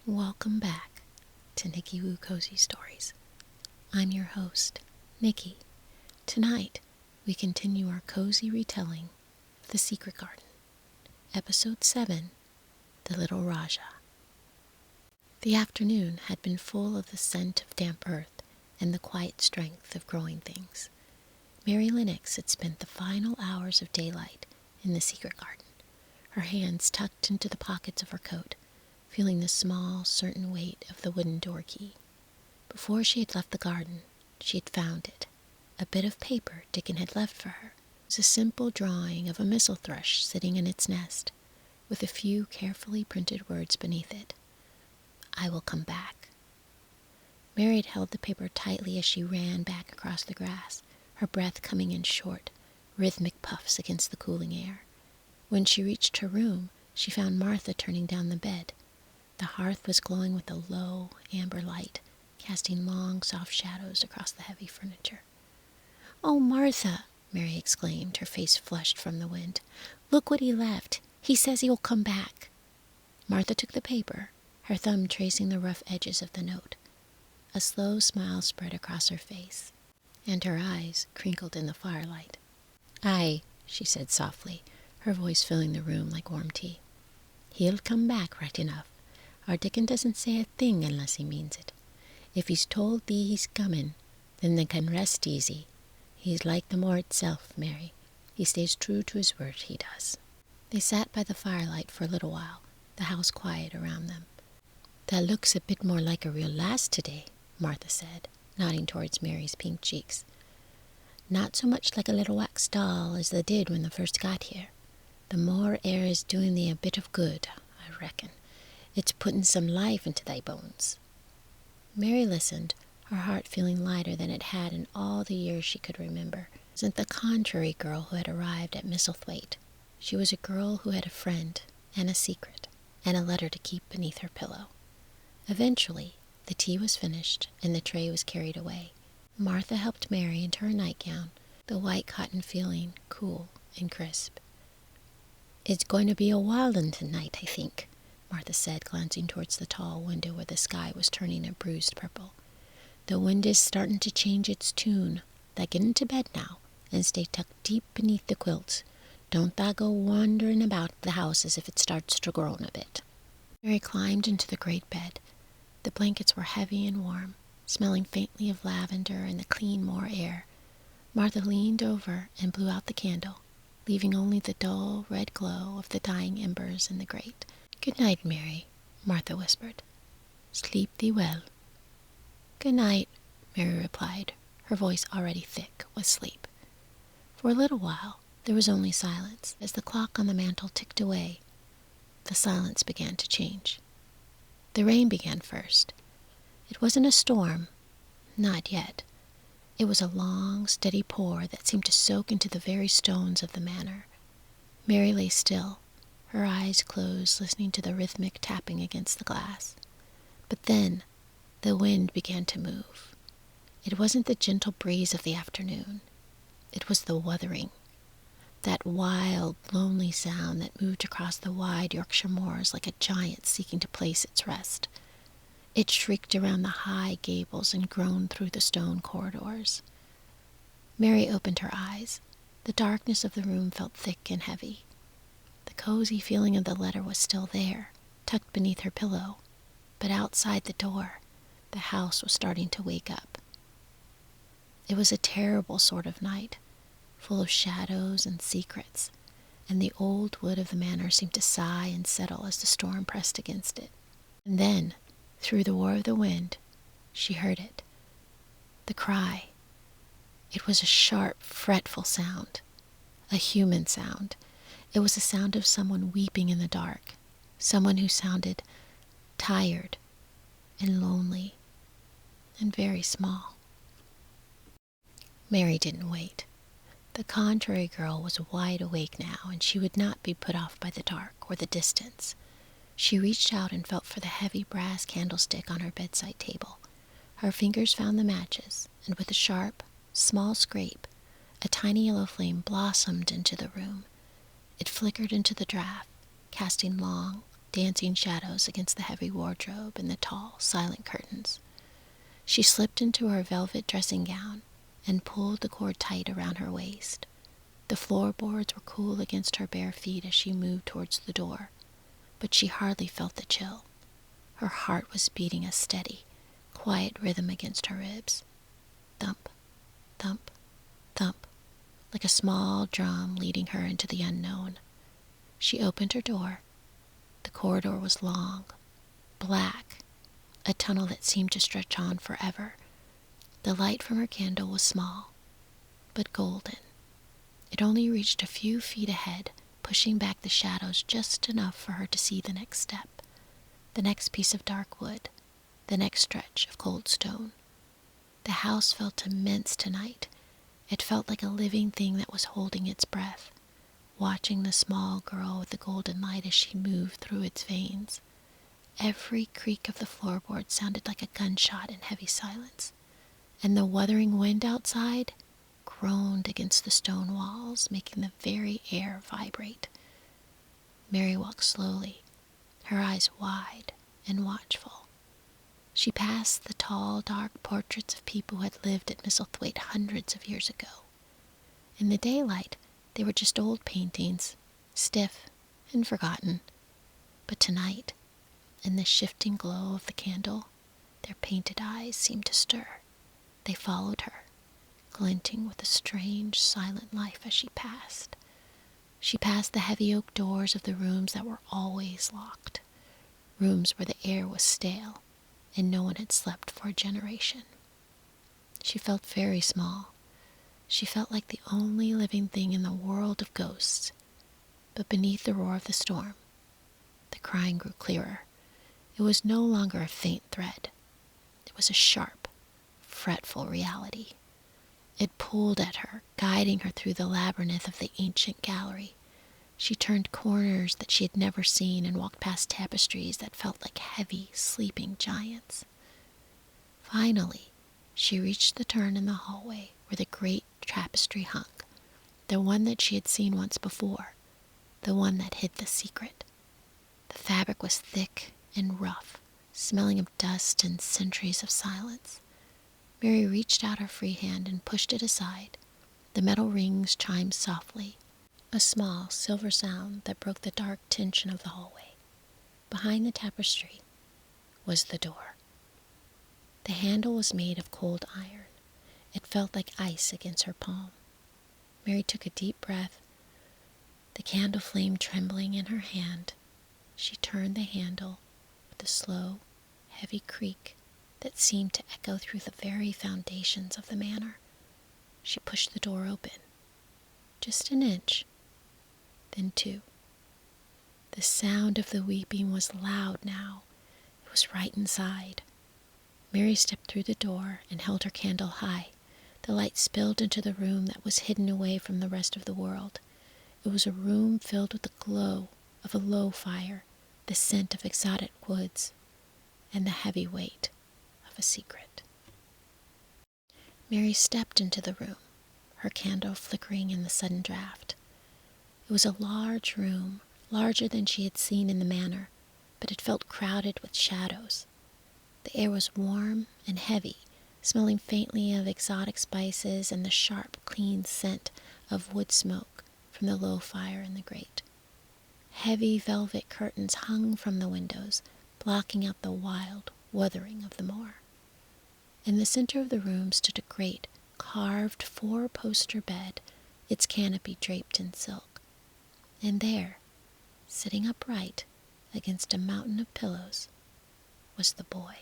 Welcome back to Nicki Woo Cozy Stories. I'm your host, Nicki. Tonight, we continue our cozy retelling of The Secret Garden, Episode 7, The Little Rajah. The afternoon had been full of the scent of damp earth and the quiet strength of growing things. Mary Lennox had spent the final hours of daylight in the secret garden, her hands tucked into the pockets of her coat, feeling the small, certain weight of the wooden door key. Before she had left the garden, she had found it, a bit of paper Dickon had left for her. It was a simple drawing of a missel thrush sitting in its nest, with a few carefully printed words beneath it. "I will come back." Mary had held the paper tightly as she ran back across the grass, her breath coming in short, rhythmic puffs against the cooling air. When she reached her room, she found Martha turning down the bed. The hearth was glowing with a low, amber light, casting long, soft shadows across the heavy furniture. "Oh, Martha," Mary exclaimed, her face flushed from the wind. "Look what he left. He says he will come back." Martha took the paper, her thumb tracing the rough edges of the note. A slow smile spread across her face, and her eyes crinkled in the firelight. "Aye," she said softly, her voice filling the room like warm tea. "He'll come back right enough. Our Dickon doesn't say a thing unless he means it. If he's told thee he's comin', then they can rest easy. He's like the moor itself, Mary. He stays true to his word, he does." They sat by the firelight for a little while, the house quiet around them. "That looks a bit more like a real lass today," Martha said, nodding towards Mary's pink cheeks. "Not so much like a little wax doll as they did when they first got here. The moor air is doing thee a bit of good, I reckon. It's putting some life into thy bones." Mary listened, her heart feeling lighter than it had in all the years she could remember. It wasn't the contrary girl who had arrived at Misselthwaite. She was a girl who had a friend, and a secret, and a letter to keep beneath her pillow. Eventually, the tea was finished, and the tray was carried away. Martha helped Mary into her nightgown, the white cotton feeling cool and crisp. "It's going to be a wild one tonight, I think," Martha said, glancing towards the tall window where the sky was turning a bruised purple. "The wind is starting to change its tune. Thou get into bed now, and stay tucked deep beneath the quilts. Don't thou go wandering about the house as if it starts to groan a bit." Mary climbed into the great bed. The blankets were heavy and warm, smelling faintly of lavender and the clean moor air. Martha leaned over and blew out the candle, leaving only the dull red glow of the dying embers in the grate. "Good night, Mary," Martha whispered. "Sleep thee well." "Good night," Mary replied, her voice already thick with sleep. For a little while, there was only silence. As the clock on the mantel ticked away, the silence began to change. The rain began first. It wasn't a storm, not yet. It was a long, steady pour that seemed to soak into the very stones of the manor. Mary lay still, her eyes closed, listening to the rhythmic tapping against the glass. But then, the wind began to move. It wasn't the gentle breeze of the afternoon. It was the wuthering, that wild, lonely sound that moved across the wide Yorkshire moors like a giant seeking to place its rest. It shrieked around the high gables and groaned through the stone corridors. Mary opened her eyes. The darkness of the room felt thick and heavy. The cozy feeling of the letter was still there, tucked beneath her pillow, but outside the door, the house was starting to wake up. It was a terrible sort of night, full of shadows and secrets, and the old wood of the manor seemed to sigh and settle as the storm pressed against it. And then, through the roar of the wind, she heard it. The cry. It was a sharp, fretful sound, a human sound. It was the sound of someone weeping in the dark, someone who sounded tired and lonely and very small. Mary didn't wait. The contrary girl was wide awake now, and she would not be put off by the dark or the distance. She reached out and felt for the heavy brass candlestick on her bedside table. Her fingers found the matches, and with a sharp, small scrape, a tiny yellow flame blossomed into the room. It flickered into the draught, casting long, dancing shadows against the heavy wardrobe and the tall, silent curtains. She slipped into her velvet dressing gown and pulled the cord tight around her waist. The floorboards were cool against her bare feet as she moved towards the door, but she hardly felt the chill. Her heart was beating a steady, quiet rhythm against her ribs. Thump, thump, thump, like a small drum leading her into the unknown. She opened her door. The corridor was long, black, a tunnel that seemed to stretch on forever. The light from her candle was small, but golden. It only reached a few feet ahead, pushing back the shadows just enough for her to see the next step, the next piece of dark wood, the next stretch of cold stone. The house felt immense tonight. It felt like a living thing that was holding its breath, watching the small girl with the golden light as she moved through its veins. Every creak of the floorboard sounded like a gunshot in heavy silence, and the wuthering wind outside groaned against the stone walls, making the very air vibrate. Mary walked slowly, her eyes wide and watchful. She passed the tall, dark portraits of people who had lived at Misselthwaite hundreds of years ago. In the daylight, they were just old paintings, stiff and forgotten. But tonight, in the shifting glow of the candle, their painted eyes seemed to stir. They followed her, glinting with a strange, silent life as she passed. She passed the heavy oak doors of the rooms that were always locked, rooms where the air was stale and no one had slept for a generation. She felt very small. She felt like the only living thing in the world of ghosts. But beneath the roar of the storm, the crying grew clearer. It was no longer a faint thread. It was a sharp, fretful reality. It pulled at her, guiding her through the labyrinth of the ancient gallery. She turned corners that she had never seen and walked past tapestries that felt like heavy, sleeping giants. Finally, she reached the turn in the hallway where the great tapestry hung, the one that she had seen once before, the one that hid the secret. The fabric was thick and rough, smelling of dust and centuries of silence. Mary reached out her free hand and pushed it aside. The metal rings chimed softly, a small silver sound that broke the dark tension of the hallway. Behind the tapestry was the door. The handle was made of cold iron. It felt like ice against her palm. Mary took a deep breath, the candle flame trembling in her hand. She turned the handle with a slow, heavy creak that seemed to echo through the very foundations of the manor. She pushed the door open, just an inch, then two. The sound of the weeping was loud now. It was right inside. Mary stepped through the door and held her candle high. The light spilled into the room that was hidden away from the rest of the world. It was a room filled with the glow of a low fire, the scent of exotic woods, and the heavy weight of a secret. Mary stepped into the room, her candle flickering in the sudden draft. It was a large room, larger than she had seen in the manor, but it felt crowded with shadows. The air was warm and heavy, smelling faintly of exotic spices and the sharp, clean scent of wood smoke from the low fire in the grate. Heavy velvet curtains hung from the windows, blocking out the wild wuthering of the moor. In the center of the room stood a great, carved four-poster bed, its canopy draped in silk. And there, sitting upright against a mountain of pillows, was the boy.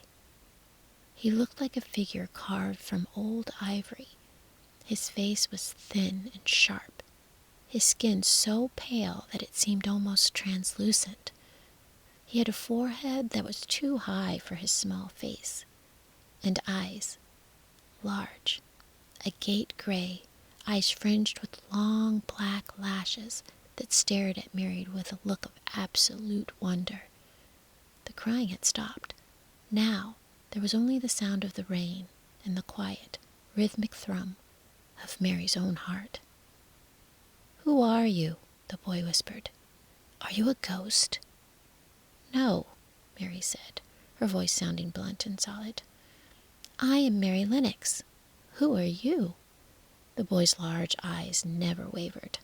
He looked like a figure carved from old ivory. His face was thin and sharp, his skin so pale that it seemed almost translucent. He had a forehead that was too high for his small face, and eyes, large, agate gray, eyes fringed with long black lashes that stared at Mary with a look of absolute wonder. The crying had stopped. Now there was only the sound of the rain and the quiet, rhythmic thrum of Mary's own heart. "Who are you?" the boy whispered. "Are you a ghost?" No, Mary said, her voice sounding blunt and solid. I am Mary Lennox. Who are you? The boy's large eyes never wavered.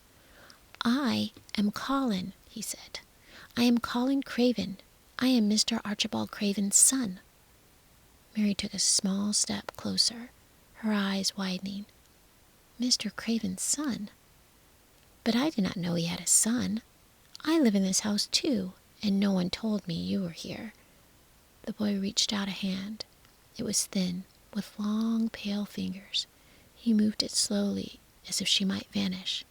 I am Colin, he said. I am Colin Craven. I am Mr. Archibald Craven's son. Mary took a small step closer, her eyes widening. Mr. Craven's son? But I did not know he had a son. I live in this house too, and no one told me you were here. The boy reached out a hand. It was thin, with long, pale fingers. He moved it slowly, as if she might vanish.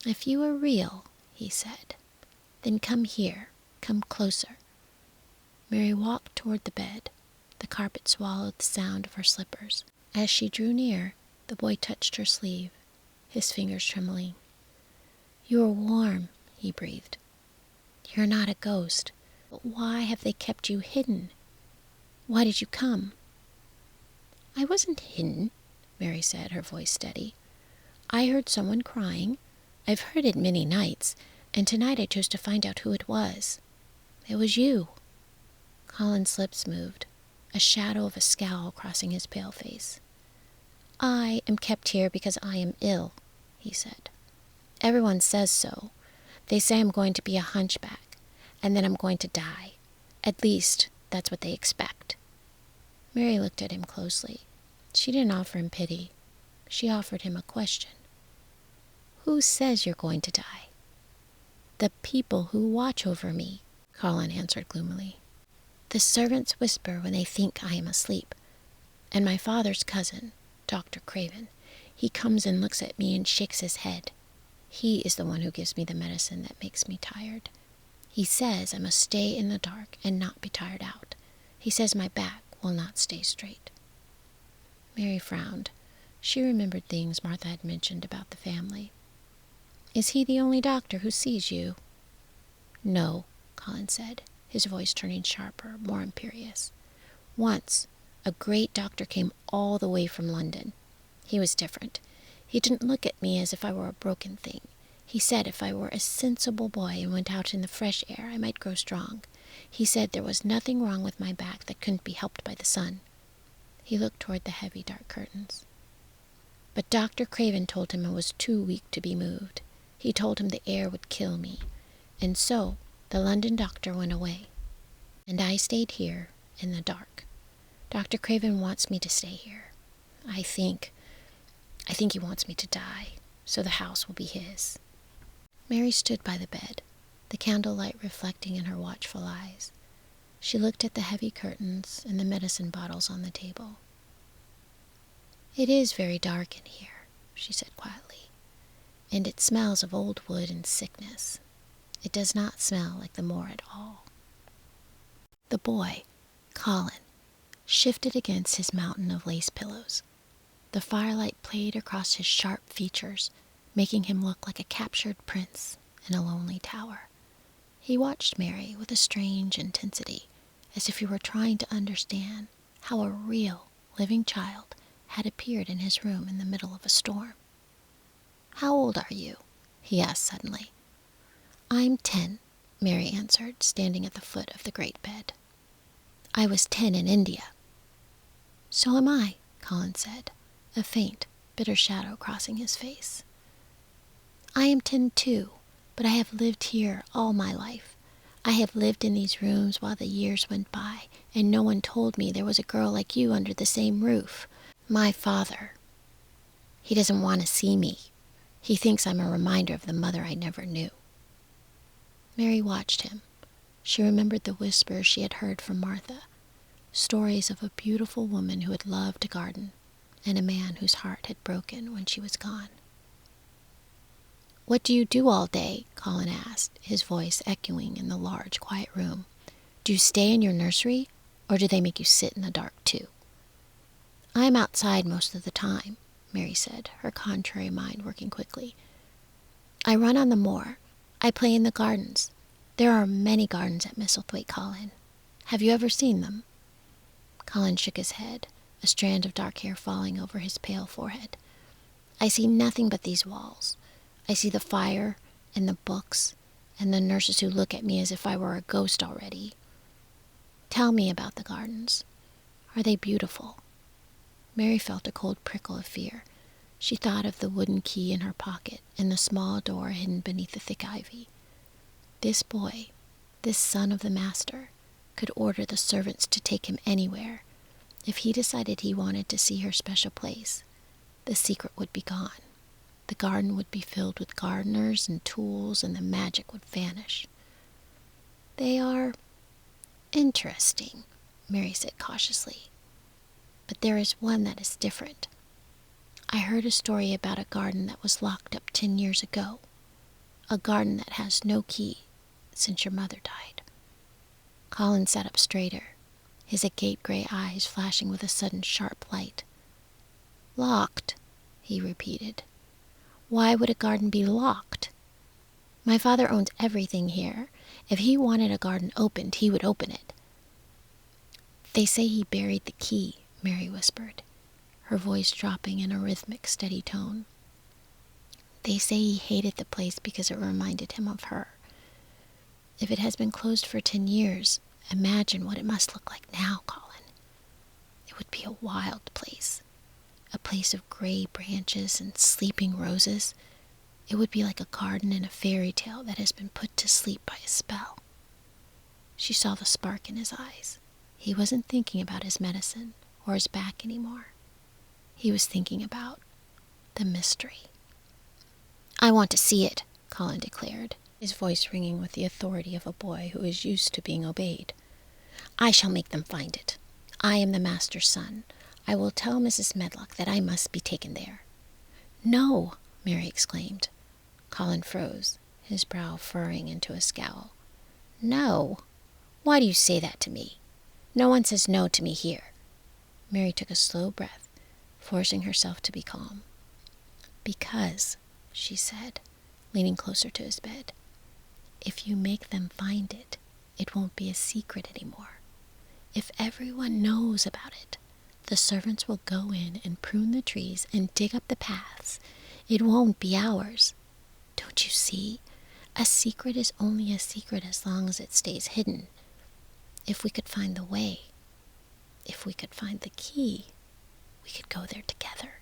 If you are real, he said, then come here, come closer. Mary walked toward the bed. The carpet swallowed the sound of her slippers. As she drew near, the boy touched her sleeve, his fingers trembling. You are warm, he breathed. You're not a ghost. But why have they kept you hidden? Why did you come? I wasn't hidden, Mary said, her voice steady. I heard someone crying. I've heard it many nights, and tonight I chose to find out who it was. It was you. Colin's lips moved, a shadow of a scowl crossing his pale face. I am kept here because I am ill, he said. Everyone says so. They say I'm going to be a hunchback, and then I'm going to die. At least, that's what they expect. Mary looked at him closely. She didn't offer him pity. She offered him a question. Who says you're going to die? The people who watch over me, Colin answered gloomily. The servants whisper when they think I am asleep. And my father's cousin, Dr. Craven, he comes and looks at me and shakes his head. He is the one who gives me the medicine that makes me tired. He says I must stay in the dark and not be tired out. He says my back will not stay straight. Mary frowned. She remembered things Martha had mentioned about the family. Is he the only doctor who sees you? No, Colin said, his voice turning sharper, more imperious. Once, a great doctor came all the way from London. He was different. He didn't look at me as if I were a broken thing. He said if I were a sensible boy and went out in the fresh air, I might grow strong. He said there was nothing wrong with my back that couldn't be helped by the sun. He looked toward the heavy, dark curtains. But Dr. Craven told him I was too weak to be moved. He told him the air would kill me. And so the London doctor went away. And I stayed here in the dark. Dr. Craven wants me to stay here. I think he wants me to die, so the house will be his. Mary stood by the bed, the candlelight reflecting in her watchful eyes. She looked at the heavy curtains and the medicine bottles on the table. It is very dark in here, she said quietly, and it smells of old wood and sickness. It does not smell like the moor at all. The boy, Colin, shifted against his mountain of lace pillows. The firelight played across his sharp features, making him look like a captured prince in a lonely tower. He watched Mary with a strange intensity, as if he were trying to understand how a real, living child had appeared in his room in the middle of a storm. How old are you? He asked suddenly. I'm 10, Mary answered, standing at the foot of the great bed. I was 10 in India. So am I, Colin said, a faint, bitter shadow crossing his face. I am 10 too, but I have lived here all my life. I have lived in these rooms while the years went by, and no one told me there was a girl like you under the same roof. My father. He doesn't want to see me. He thinks I'm a reminder of the mother I never knew. Mary watched him. She remembered the whispers she had heard from Martha, stories of a beautiful woman who had loved to garden, and a man whose heart had broken when she was gone. What do you do all day? Colin asked, his voice echoing in the large, quiet room. Do you stay in your nursery, or do they make you sit in the dark too? I'm outside most of the time, Mary said, her contrary mind working quickly. I run on the moor. I play in the gardens. There are many gardens at Misselthwaite, Colin. Have you ever seen them? Colin shook his head, a strand of dark hair falling over his pale forehead. I see nothing but these walls. I see the fire and the books. and the nurses who look at me as if I were a ghost already. Tell me about the gardens. Are they beautiful?" Mary felt a cold prickle of fear. She thought of the wooden key in her pocket and the small door hidden beneath the thick ivy. This boy, this son of the master, could order the servants to take him anywhere. If he decided he wanted to see her special place, the secret would be gone. The garden would be filled with gardeners and tools, and the magic would vanish. "They are interesting," Mary said cautiously. "But there is one that is different. I heard a story about a garden that was locked up 10 years ago. A garden that has no key since your mother died." Colin sat up straighter, his agate gray eyes flashing with a sudden sharp light. "Locked," he repeated. "Why would a garden be locked? My father owns everything here. If he wanted a garden opened, he would open it." "They say he buried the key," Mary whispered, her voice dropping in a rhythmic, steady tone. "They say he hated the place because it reminded him of her. If it has been closed for 10 years, imagine what it must look like now, Colin. It would be a wild place. A place of gray branches and sleeping roses. It would be like a garden in a fairy tale that has been put to sleep by a spell." She saw the spark in his eyes. He wasn't thinking about his medicine or his back anymore. He was thinking about the mystery. "I want to see it," Colin declared, his voice ringing with the authority of a boy who is used to being obeyed. "I shall make them find it. I am the master's son. I will tell Mrs. Medlock that I must be taken there." "No!" Mary exclaimed. Colin froze, his brow furrowing into a scowl. "No? Why do you say that to me? No one says no to me here." Mary took a slow breath, forcing herself to be calm. "Because," she said, leaning closer to his bed, "if you make them find it, it won't be a secret anymore. If everyone knows about it, the servants will go in and prune the trees and dig up the paths. It won't be ours. Don't you see? A secret is only a secret as long as it stays hidden. If we could find the way, if we could find the key, we could go there together,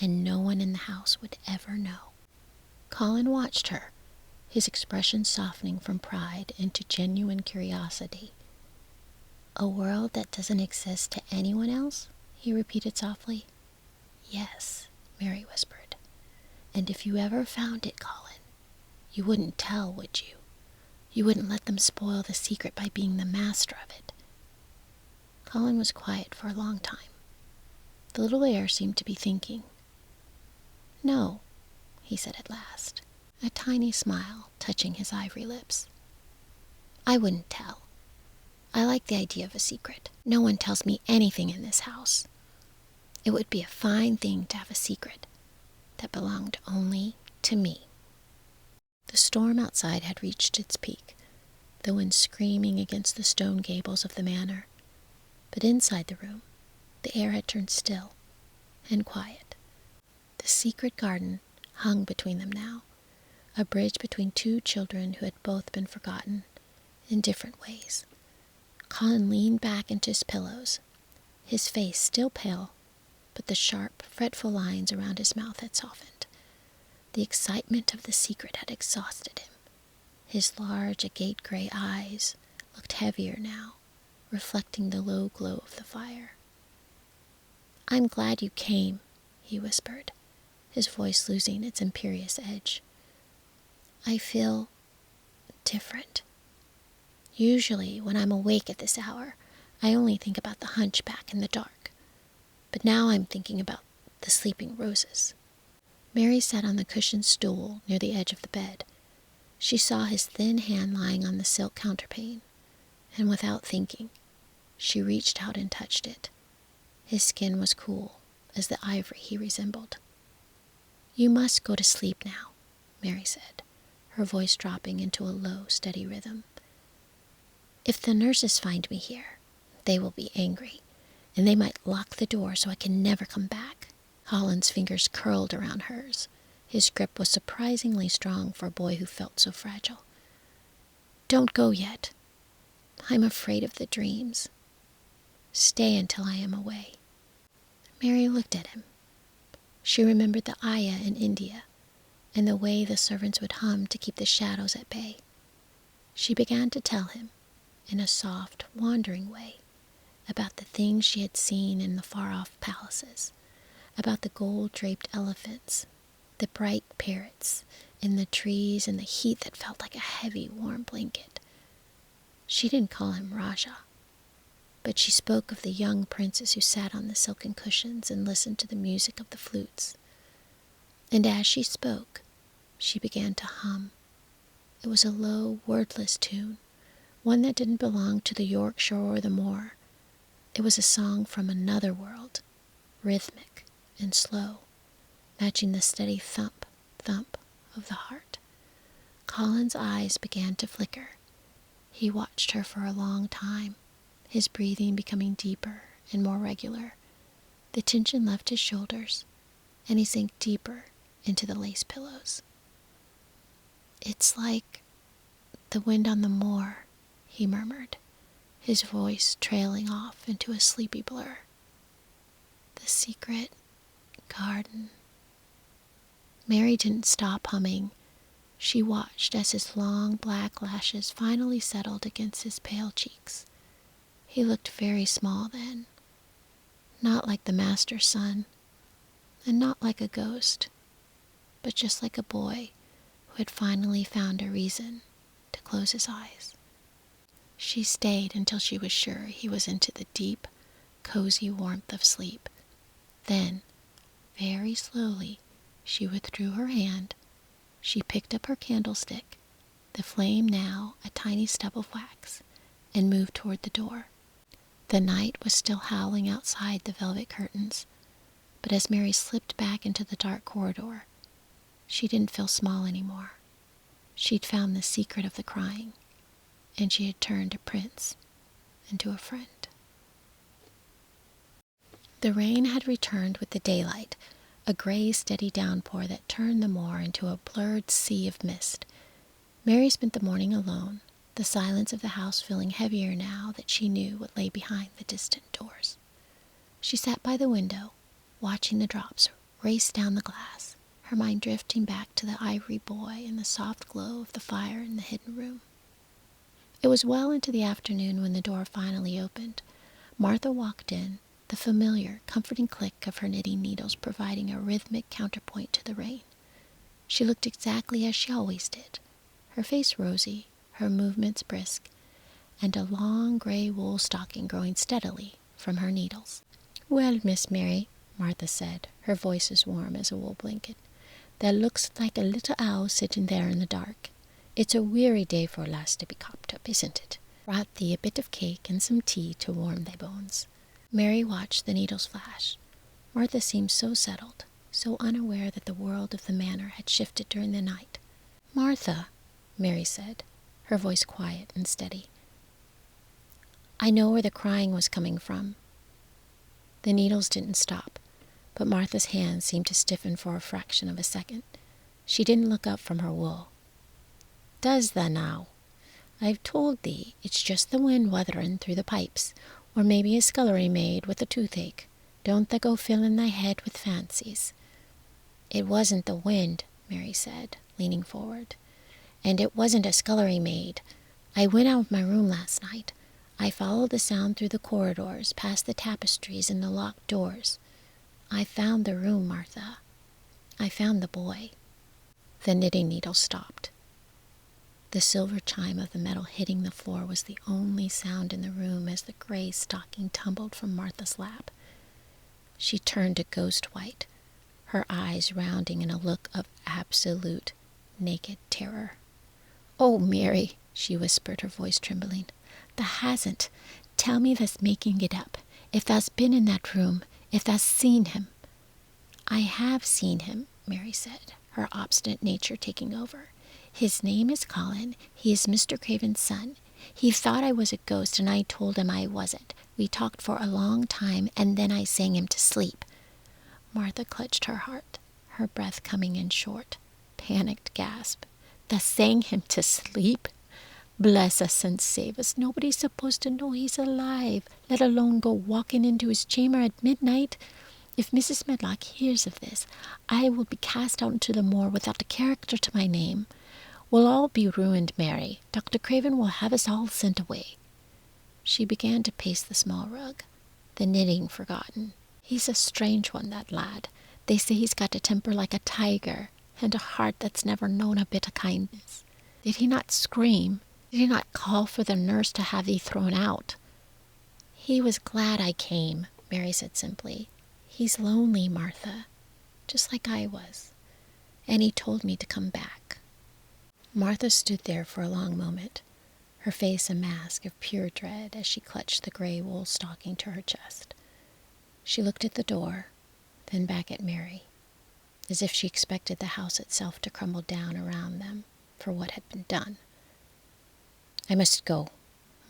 and no one in the house would ever know." Colin watched her, his expression softening from pride into genuine curiosity. "A world that doesn't exist to anyone else?" he repeated softly. "Yes," Mary whispered. "And if you ever found it, Colin, you wouldn't tell, would you? You wouldn't let them spoil the secret by being the master of it." Colin was quiet for a long time. The little air seemed to be thinking. "No," he said at last, a tiny smile touching his ivory lips. "I wouldn't tell. I like the idea of a secret. No one tells me anything in this house. It would be a fine thing to have a secret that belonged only to me." The storm outside had reached its peak, the wind screaming against the stone gables of the manor. But inside the room, the air had turned still and quiet. The secret garden hung between them now, a bridge between two children who had both been forgotten in different ways. Colin leaned back into his pillows, his face still pale, but the sharp, fretful lines around his mouth had softened. The excitement of the secret had exhausted him. His large, agate gray eyes looked heavier now, reflecting the low glow of the fire. "I'm glad you came," he whispered, his voice losing its imperious edge. "I feel different. Usually, when I'm awake at this hour, I only think about the hunchback in the dark. But now I'm thinking about the sleeping roses." Mary sat on the cushioned stool near the edge of the bed. She saw his thin hand lying on the silk counterpane, and without thinking, she reached out and touched it. His skin was cool as the ivory he resembled. "You must go to sleep now," Mary said, her voice dropping into a low, steady rhythm. "If the nurses find me here, they will be angry, and they might lock the door so I can never come back." Colin's fingers curled around hers. His grip was surprisingly strong for a boy who felt so fragile. Don't go yet. I'm afraid of the dreams. Stay until I am away." Mary looked at him. She remembered the ayah in India, and the way the servants would hum to keep the shadows at bay. She began to tell him, in a soft, wandering way, about the things she had seen in the far-off palaces, about the gold-draped elephants, the bright parrots, in the trees, and the heat that felt like a heavy, warm blanket. She didn't call him Rajah, but she spoke of the young princes who sat on the silken cushions and listened to the music of the flutes. And as she spoke, she began to hum. It was a low, wordless tune, one that didn't belong to the Yorkshire or the moor. It was a song from another world, rhythmic and slow, matching the steady thump, thump of the heart. Colin's eyes began to flicker. He watched her for a long time, his breathing becoming deeper and more regular. The tension left his shoulders, and he sank deeper into the lace pillows. "It's like the wind on the moor," he murmured, his voice trailing off into a sleepy blur. "The secret garden." Mary didn't stop humming. She watched as his long black lashes finally settled against his pale cheeks. He looked very small then, not like the master's son, and not like a ghost, but just like a boy who had finally found a reason to close his eyes. She stayed until she was sure he was into the deep, cozy warmth of sleep. Then, very slowly, she withdrew her hand. She picked up her candlestick, the flame now a tiny stub of wax, and moved toward the door. The night was still howling outside the velvet curtains, but as Mary slipped back into the dark corridor, she didn't feel small anymore. She'd found the secret of the crying, and she had turned a prince into a friend. The rain had returned with the daylight, a gray, steady downpour that turned the moor into a blurred sea of mist. Mary spent the morning alone, the silence of the house feeling heavier now that she knew what lay behind the distant doors. She sat by the window, watching the drops race down the glass, her mind drifting back to the ivory boy and the soft glow of the fire in the hidden room. It was well into the afternoon when the door finally opened. Martha walked in, the familiar, comforting click of her knitting needles providing a rhythmic counterpoint to the rain. She looked exactly as she always did, her face rosy, her movements brisk, and a long gray wool stocking growing steadily from her needles. "Well, Miss Mary," Martha said, her voice as warm as a wool blanket, "there looks like a little owl sitting there in the dark. It's a weary day for a lass to be copped up, isn't it? Brought thee a bit of cake and some tea to warm thy bones." Mary watched the needles flash. Martha seemed so settled, so unaware that the world of the manor had shifted during the night. "Martha," Mary said, her voice quiet and steady, "I know where the crying was coming from." The needles didn't stop, but Martha's hands seemed to stiffen for a fraction of a second. She didn't look up from her wool. "Does tha now? I've told thee it's just the wind wuthering through the pipes, or maybe a scullery maid with a toothache. Don't tha go filling thy head with fancies." "It wasn't the wind," Mary said, leaning forward. "And it wasn't a scullery maid. I went out of my room last night. I followed the sound through the corridors, past the tapestries and the locked doors. I found the room, Martha. I found the boy." The knitting needle stopped. The silver chime of the metal hitting the floor was the only sound in the room as the gray stocking tumbled from Martha's lap. She turned a ghost white, her eyes rounding in a look of absolute, naked terror. "Oh, Mary," she whispered, her voice trembling, "tha hasn't. Tell me tha's making it up. If tha's been in that room, if tha's seen him." "I have seen him," Mary said, her obstinate nature taking over. "His name is Colin. He is Mr. Craven's son. He thought I was a ghost, and I told him I wasn't. We talked for a long time, and then I sang him to sleep." Martha clutched her heart, her breath coming in short, panicked gasp. "Thus sang him to sleep? Bless us and save us. Nobody's supposed to know he's alive, let alone go walking into his chamber at midnight. If Mrs. Medlock hears of this, I will be cast out into the moor without a character to my name. We'll all be ruined, Mary. Dr. Craven will have us all sent away." She began to pace the small rug, the knitting forgotten. "He's a strange one, that lad. They say he's got a temper like a tiger, and a heart that's never known a bit of kindness. Did he not scream? Did he not call for the nurse to have thee thrown out?" "He was glad I came," Mary said simply. "He's lonely, Martha, just like I was. And he told me to come back." Martha stood there for a long moment, her face a mask of pure dread as she clutched the gray wool stocking to her chest. She looked at the door, then back at Mary, as if she expected the house itself to crumble down around them for what had been done. "I must go,"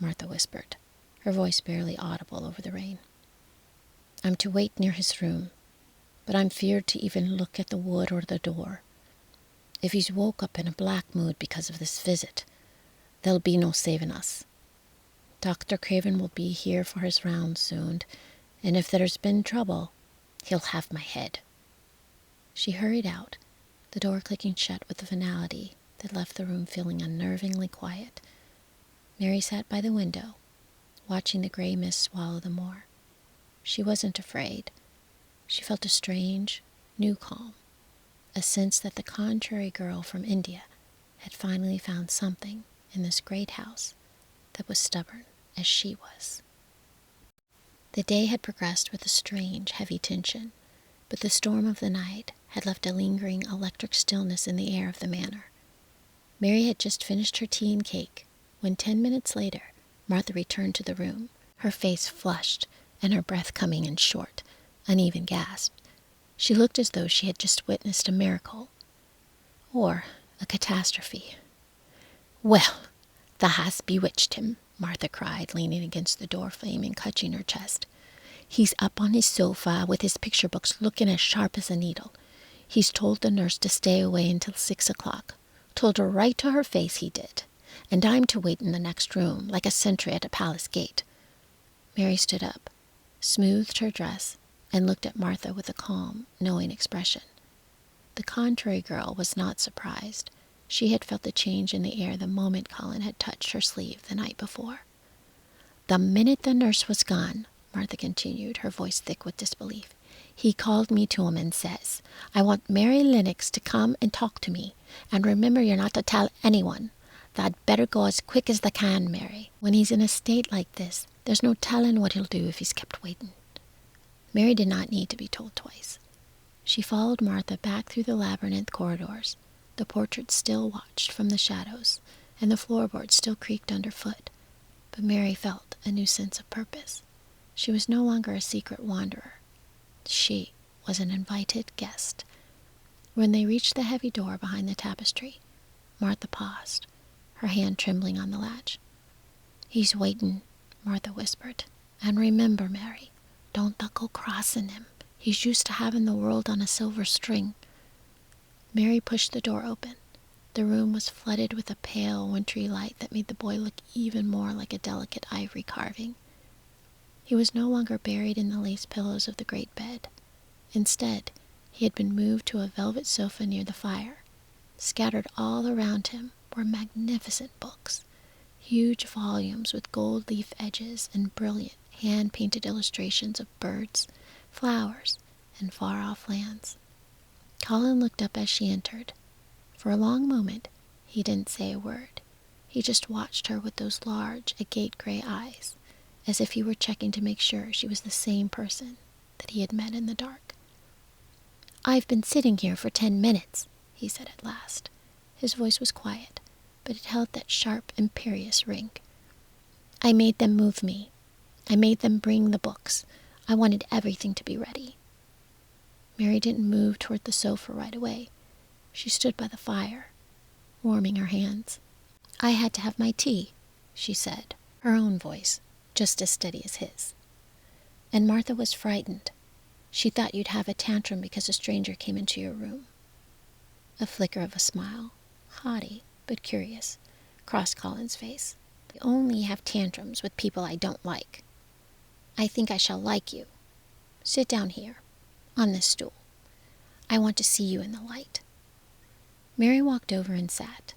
Martha whispered, her voice barely audible over the rain. "I'm to wait near his room, but I'm feared to even look at the wood or the door. If he's woke up in a black mood because of this visit, there'll be no saving us. Dr. Craven will be here for his rounds soon, and if there's been trouble, he'll have my head." She hurried out, the door clicking shut with a finality that left the room feeling unnervingly quiet. Mary sat by the window, watching the gray mist swallow the moor. She wasn't afraid. She felt a strange, new calm, a sense that the contrary girl from India had finally found something in this great house that was stubborn as she was. The day had progressed with a strange, heavy tension, but the storm of the night had left a lingering electric stillness in the air of the manor. Mary had just finished her tea and cake when 10 minutes later Martha returned to the room, her face flushed and her breath coming in short, uneven gasps. She looked as though she had just witnessed a miracle or a catastrophe. "Well, thou hast bewitched him," Martha cried, leaning against the door frame and clutching her chest. "He's up on his sofa with his picture books looking as sharp as a needle. He's told the nurse to stay away until 6 o'clock. Told her right to her face he did. And I'm to wait in the next room, like a sentry at a palace gate." Mary stood up, smoothed her dress, and looked at Martha with a calm, knowing expression. The contrary girl was not surprised. She had felt the change in the air the moment Colin had touched her sleeve the night before. "The minute the nurse was gone," Martha continued, her voice thick with disbelief, "he called me to him and says, 'I want Mary Lennox to come and talk to me, and remember you're not to tell anyone. Tha'd better go as quick as thou can, Mary. When he's in a state like this, there's no telling what he'll do if he's kept waiting.'" Mary did not need to be told twice. She followed Martha back through the labyrinth corridors. The portrait still watched from the shadows, and the floorboards still creaked underfoot. But Mary felt a new sense of purpose. She was no longer a secret wanderer. She was an invited guest. When they reached the heavy door behind the tapestry, Martha paused, her hand trembling on the latch. "He's waiting," Martha whispered. "And remember, Mary, don't thou go crossing him. He's used to having the world on a silver string." Mary pushed the door open. The room was flooded with a pale, wintry light that made the boy look even more like a delicate ivory carving. He was no longer buried in the lace pillows of the great bed. Instead, he had been moved to a velvet sofa near the fire. Scattered all around him were magnificent books, huge volumes with gold leaf edges and brilliant hand-painted illustrations of birds, flowers, and far-off lands. Colin looked up as she entered. For a long moment, he didn't say a word. He just watched her with those large, agate gray eyes, as if he were checking to make sure she was the same person that he had met in the dark. "I've been sitting here for 10 minutes, he said at last. His voice was quiet, but it held that sharp, imperious ring. "I made them move me. I made them bring the books. I wanted everything to be ready." Mary didn't move toward the sofa right away. She stood by the fire, warming her hands. "I had to have my tea," she said, her own voice just as steady as his. "And Martha was frightened. She thought you'd have a tantrum because a stranger came into your room." A flicker of a smile, haughty but curious, crossed Colin's face. I only have tantrums with people I don't like. I think I shall like you. Sit down here, on this stool. I want to see you in the light. Mary walked over and sat.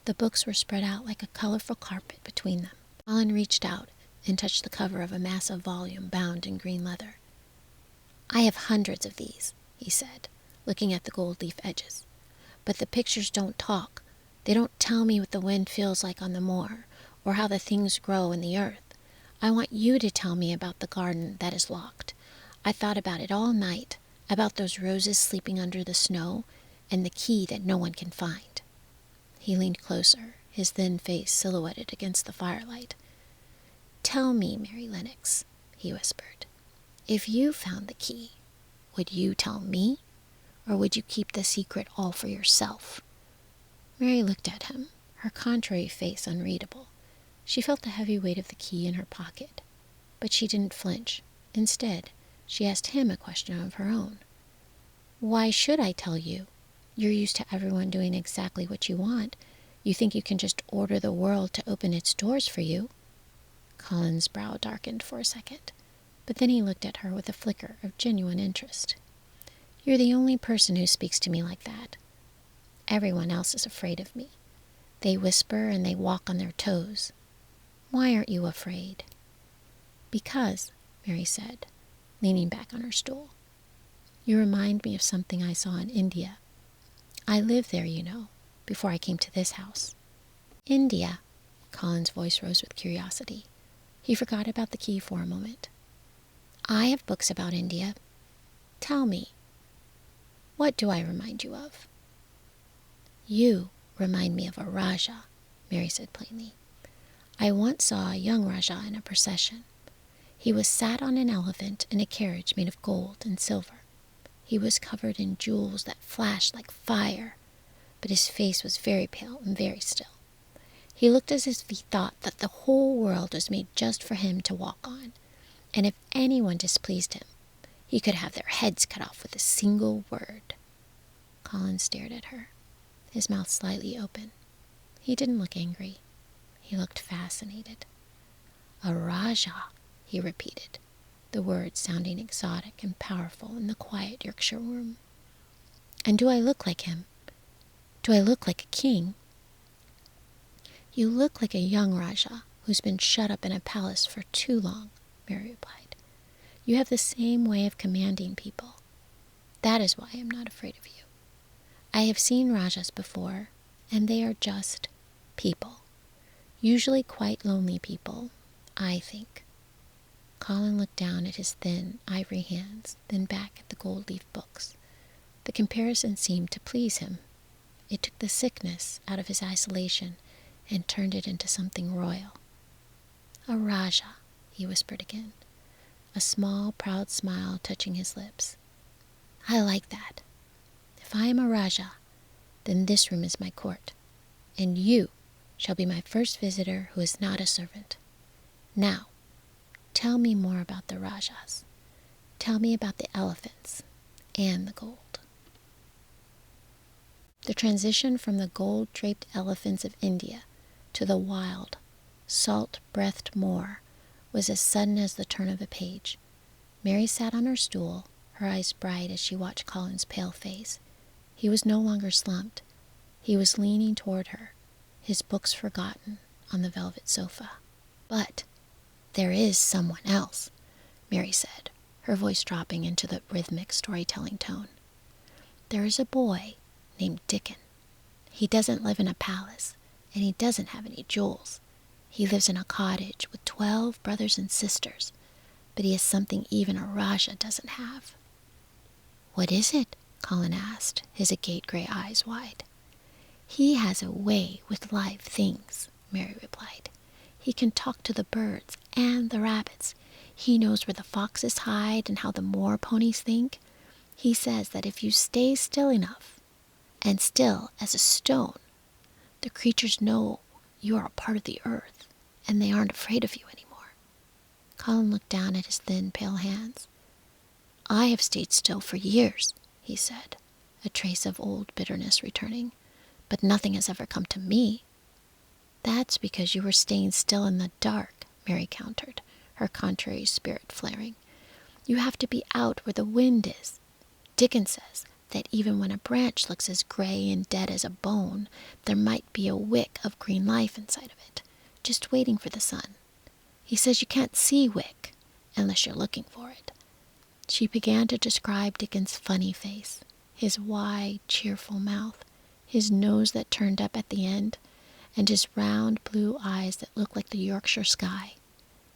The books were spread out like a colorful carpet between them. Colin reached out and touched the cover of a massive volume bound in green leather. I have hundreds of these, he said, looking at the gold leaf edges. But the pictures don't talk. They don't tell me what the wind feels like on the moor, or how the things grow in the earth. I want you to tell me about the garden that is locked. I thought about it all night, about those roses sleeping under the snow, and the key that no one can find. He leaned closer, his thin face silhouetted against the firelight. Tell me, Mary Lennox, he whispered, if you found the key, would you tell me, or would you keep the secret all for yourself? Mary looked at him, her contrary face unreadable. She felt the heavy weight of the key in her pocket, but she didn't flinch. Instead, she asked him a question of her own. Why should I tell you? You're used to everyone doing exactly what you want. You think you can just order the world to open its doors for you. Colin's brow darkened for a second, but then he looked at her with a flicker of genuine interest. You're the only person who speaks to me like that. Everyone else is afraid of me. They whisper and they walk on their toes. Why aren't you afraid? Because, Mary said, leaning back on her stool. You remind me of something I saw in India. I lived there, you know, before I came to this house. India? Colin's voice rose with curiosity. He forgot about the key for a moment. I have books about India. Tell me, what do I remind you of? You remind me of a Rajah, Mary said plainly. I once saw a young Rajah in a procession. He was sat on an elephant in a carriage made of gold and silver. He was covered in jewels that flashed like fire, but his face was very pale and very still. He looked as if he thought that the whole world was made just for him to walk on, and if anyone displeased him, he could have their heads cut off with a single word. Colin stared at her, his mouth slightly open. He didn't look angry. He looked fascinated. A Rajah, he repeated, the words sounding exotic and powerful in the quiet Yorkshire room. And do I look like him? Do I look like a king? You look like a young Rajah who's been shut up in a palace for too long, Mary replied. You have the same way of commanding people. That is why I am not afraid of you. I have seen Rajahs before, and they are just people. Usually quite lonely people, I think. Colin looked down at his thin, ivory hands, then back at the gold-leaf books. The comparison seemed to please him. It took the sickness out of his isolation and turned it into something royal. A Rajah, he whispered again, a small, proud smile touching his lips. I like that. If I am a Rajah, then this room is my court, and you shall be my first visitor who is not a servant. Now, tell me more about the Rajahs. Tell me about the elephants and the gold. The transition from the gold-draped elephants of India to the wild, salt-breathed moor was as sudden as the turn of a page. Mary sat on her stool, her eyes bright as she watched Colin's pale face. He was no longer slumped. He was leaning toward her, his books forgotten, on the velvet sofa. But there is someone else, Mary said, her voice dropping into the rhythmic storytelling tone. There is a boy named Dickon. He doesn't live in a palace, and he doesn't have any jewels. He lives in a cottage with 12 brothers and sisters, but he has something even a Rajah doesn't have. What is it? Colin asked, his agate gray eyes wide. He has a way with live things, Mary replied. He can talk to the birds and the rabbits. He knows where the foxes hide and how the moor ponies think. He says that if you stay still enough, and still as a stone, the creatures know you are a part of the earth, and they aren't afraid of you anymore. Colin looked down at his thin, pale hands. I have stayed still for years, he said, a trace of old bitterness returning, but nothing has ever come to me. That's because you were staying still in the dark, Mary countered, her contrary spirit flaring. You have to be out where the wind is. Dickens says that even when a branch looks as gray and dead as a bone, there might be a wick of green life inside of it, just waiting for the sun. He says you can't see wick unless you're looking for it. She began to describe Dickens' funny face, his wide, cheerful mouth, his nose that turned up at the end, and his round blue eyes that looked like the Yorkshire sky.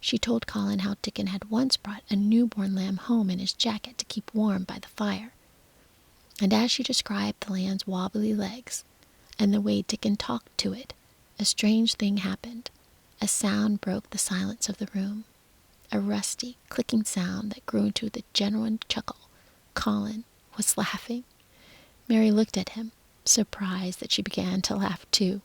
She told Colin how Dickon had once brought a newborn lamb home in his jacket to keep warm by the fire. And as she described the lamb's wobbly legs, and the way Dickon talked to it, a strange thing happened. A sound broke the silence of the room. A rusty, clicking sound that grew into the genuine chuckle. Colin was laughing. Mary looked at him, surprised that she began to laugh too.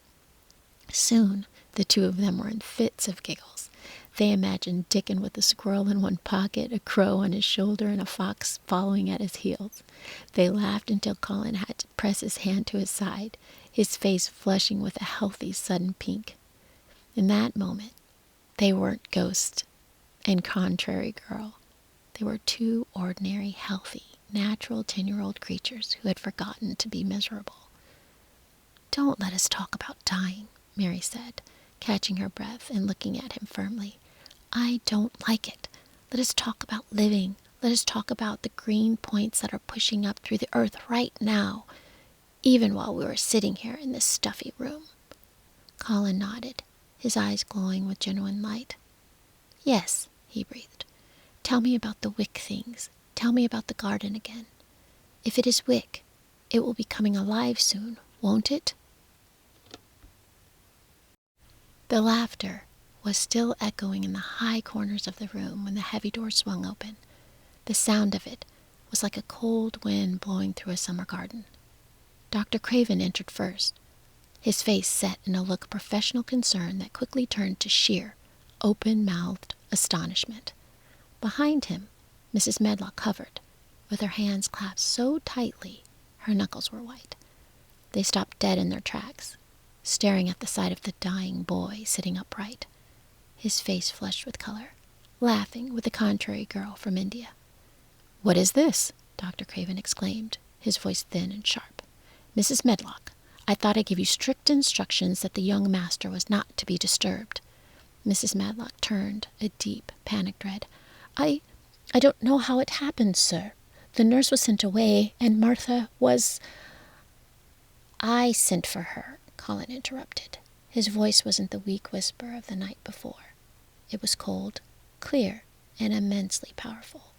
Soon, the two of them were in fits of giggles. They imagined Dickon with a squirrel in one pocket, a crow on his shoulder, and a fox following at his heels. They laughed until Colin had to press his hand to his side, his face flushing with a healthy, sudden pink. In that moment, they weren't Ghost and Contrary Girl. They were two ordinary, healthy, natural 10-year-old creatures who had forgotten to be miserable. "Don't let us talk about dying," Mary said, catching her breath and looking at him firmly. "I don't like it. Let us talk about living. Let us talk about the green points that are pushing up through the earth right now, even while we were sitting here in this stuffy room." Colin nodded, his eyes glowing with genuine light. "Yes," he breathed. "Tell me about the wick things. Tell me about the garden again. If it is wick, it will be coming alive soon, won't it?" The laughter was still echoing in the high corners of the room when the heavy door swung open. The sound of it was like a cold wind blowing through a summer garden. Dr. Craven entered first, his face set in a look of professional concern that quickly turned to sheer, open-mouthed astonishment. Behind him, Mrs. Medlock hovered, with her hands clasped so tightly her knuckles were white. They stopped dead in their tracks, staring at the sight of the dying boy sitting upright, his face flushed with color, laughing with the contrary girl from India. "What is this?" Dr. Craven exclaimed, his voice thin and sharp. "Mrs. Medlock, I thought I gave you strict instructions that the young master was not to be disturbed." Mrs. Medlock turned a deep, panicked red. I don't know how it happened, sir. The nurse was sent away, and Martha was—" "I sent for her," Colin interrupted. His voice wasn't the weak whisper of the night before. It was cold, clear, and immensely powerful.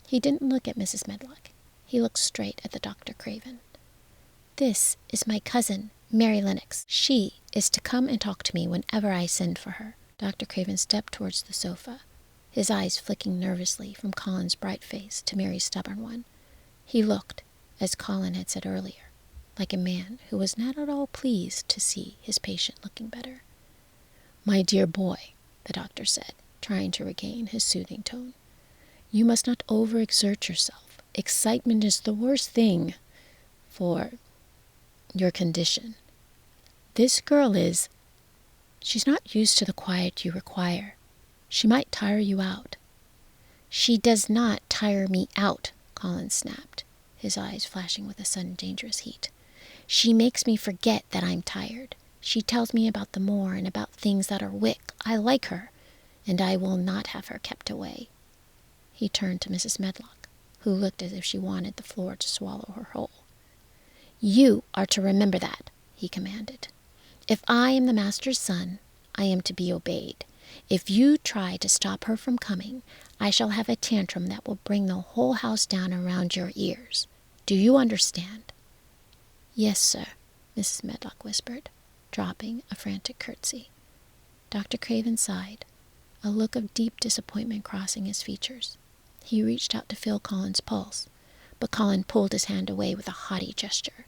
He didn't look at Mrs. Medlock. He looked straight at the Dr. Craven. "This is my cousin, Mary Lennox. She is to come and talk to me whenever I send for her." Dr. Craven stepped towards the sofa, his eyes flicking nervously from Colin's bright face to Mary's stubborn one. He looked, as Colin had said earlier, like a man who was not at all pleased to see his patient looking better. "My dear boy," the doctor said, trying to regain his soothing tone, "you must not overexert yourself. Excitement is the worst thing for your condition. This girl she's not used to the quiet you require. She might tire you out." "She does not tire me out," Colin snapped, his eyes flashing with a sudden dangerous heat. "She makes me forget that I'm tired. She tells me about the moor and about things that are wick. I like her, and I will not have her kept away." He turned to Mrs. Medlock, who looked as if she wanted the floor to swallow her whole. "You are to remember that," he commanded. "If I am the master's son, I am to be obeyed. If you try to stop her from coming, I shall have a tantrum that will bring the whole house down around your ears. Do you understand?" "Yes, sir," Mrs. Medlock whispered, dropping a frantic curtsy. Dr. Craven sighed, a look of deep disappointment crossing his features. He reached out to feel Colin's pulse, but Colin pulled his hand away with a haughty gesture.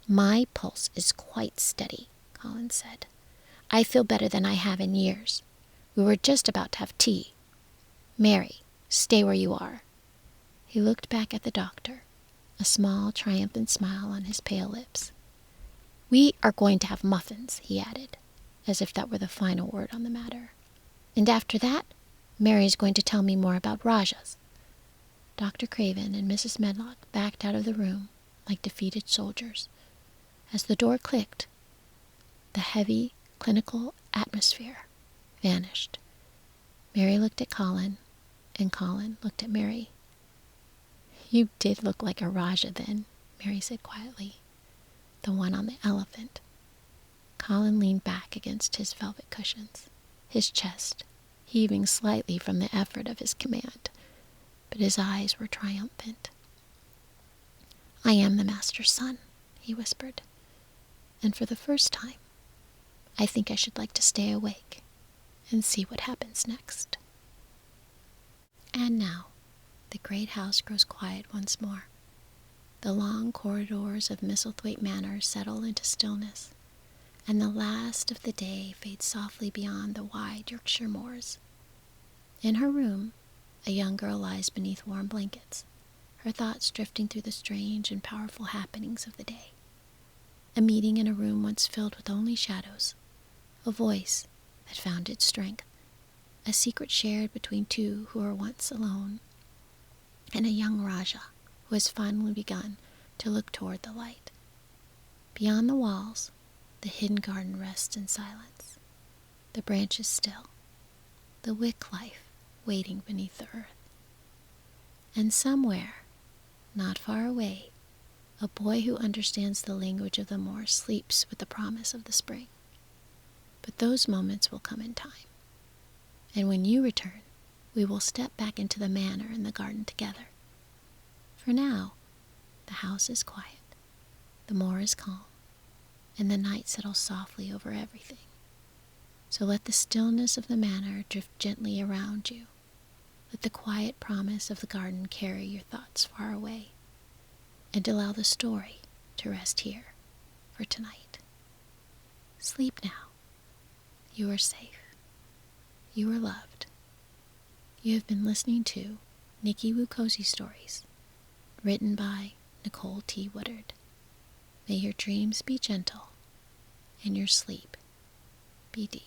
"My pulse is quite steady," Colin said. "I feel better than I have in years. We were just about to have tea. Mary, stay where you are." He looked back at the doctor, a small, triumphant smile on his pale lips. "We are going to have muffins," he added. as if that were the final word on the matter. "And after that, Mary's going to tell me more about Rajahs." Dr. Craven and Mrs. Medlock backed out of the room like defeated soldiers. As the door clicked, the heavy, clinical atmosphere vanished. Mary looked at Colin, and Colin looked at Mary. "You did look like a Rajah then," Mary said quietly. "The one on the elephant." Colin leaned back against his velvet cushions, his chest heaving slightly from the effort of his command, but his eyes were triumphant. "I am the master's son," he whispered, "and for the first time, I think I should like to stay awake and see what happens next." And now, the great house grows quiet once more. The long corridors of Misselthwaite Manor settle into stillness, and the last of the day fades softly beyond the wide Yorkshire moors. In her room, a young girl lies beneath warm blankets, her thoughts drifting through the strange and powerful happenings of the day. A meeting in a room once filled with only shadows, a voice that found its strength, a secret shared between two who were once alone, and a young Rajah who has finally begun to look toward the light. Beyond the walls, the hidden garden rests in silence, the branches still, the wick life waiting beneath the earth. And somewhere, not far away, a boy who understands the language of the moor sleeps with the promise of the spring. But those moments will come in time. And when you return, we will step back into the manor and the garden together. For now, the house is quiet, the moor is calm, and the night settles softly over everything. So let the stillness of the manor drift gently around you. Let the quiet promise of the garden carry your thoughts far away, and allow the story to rest here for tonight. Sleep now. You are safe. You are loved. You have been listening to Nicki Cozy Stories, written by Nicole T. Woodard. May your dreams be gentle and your sleep be deep.